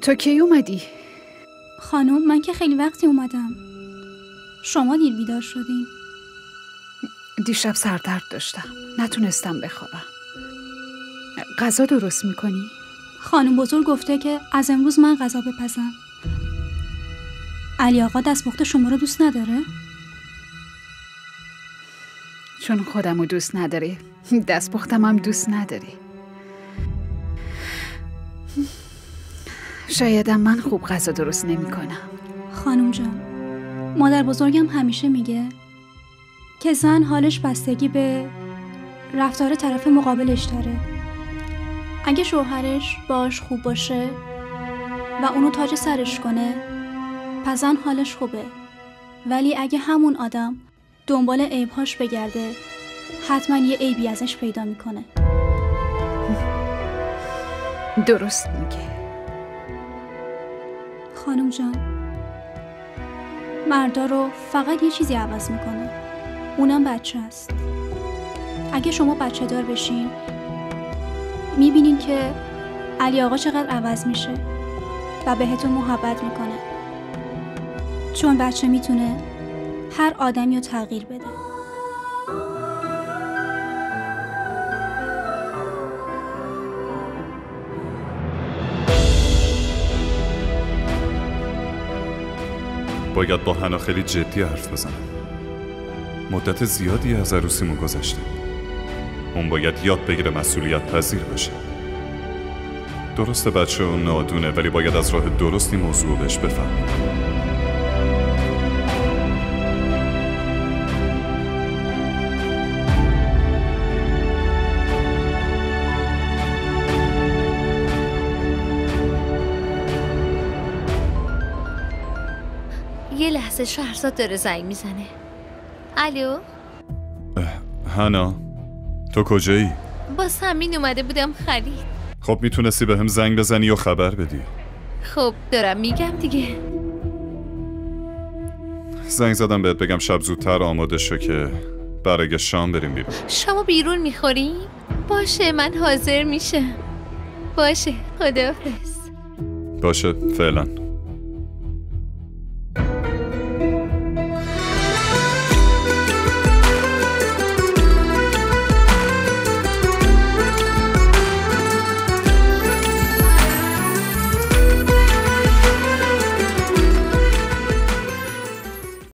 تو کی اومدی؟ خانم من که خیلی وقتی اومدم. شما دیر بیدار شدین. دیشب سردرد داشتم، نتونستم بخوابم. غذا درست میکنی؟ خانم بزرگ گفته که از امروز من غذا بپزم. علی آقا دستپخت شما رو دوست نداره؟ چون خودمو دوست نداری، دستپختم هم دوست نداری. شایدم من خوب غذا درست نمی کنم. خانم جان، مادر بزرگم همیشه میگه که زن حالش بستگی به رفتار طرف مقابلش داره. اگه شوهرش باش خوب باشه و اونو تاج سرش کنه، پس زن حالش خوبه. ولی اگه همون آدم دنبال عیبهاش بگرده، حتما یه عیبی ازش پیدا میکنه. درست میگه. خانم جان، مردا رو فقط یه چیزی عوض میکنه، اونم بچه است. اگه شما بچه دار بشین، میبینین که علی آقا چقدر عوض میشه و بهتون محبت میکنه، چون بچه میتونه هر آدمی رو تغییر بده. باید با حنا خیلی جدی حرف بزنم. مدت زیادی از عروسیمون گذشته. اون باید یاد بگیره مسئولیت پذیر باشه. درسته بچه اون نادونه، ولی باید از راه درستی موضوع بهش بفهمیم. یه لحظه شهرزاد داره زنگ میزنه. الو؟ حنا، تو کجایی؟ با سمین اومده بودم خرید. خب میتونستی به هم زنگ بزنی و خبر بدی. خب دارم میگم دیگه. زنگ زدم بهت بگم شب زودتر آماده شو که برای شام بریم بیرون. شما بیرون میخوریم؟ باشه من حاضر میشم. باشه خداحافظ. باشه فعلا.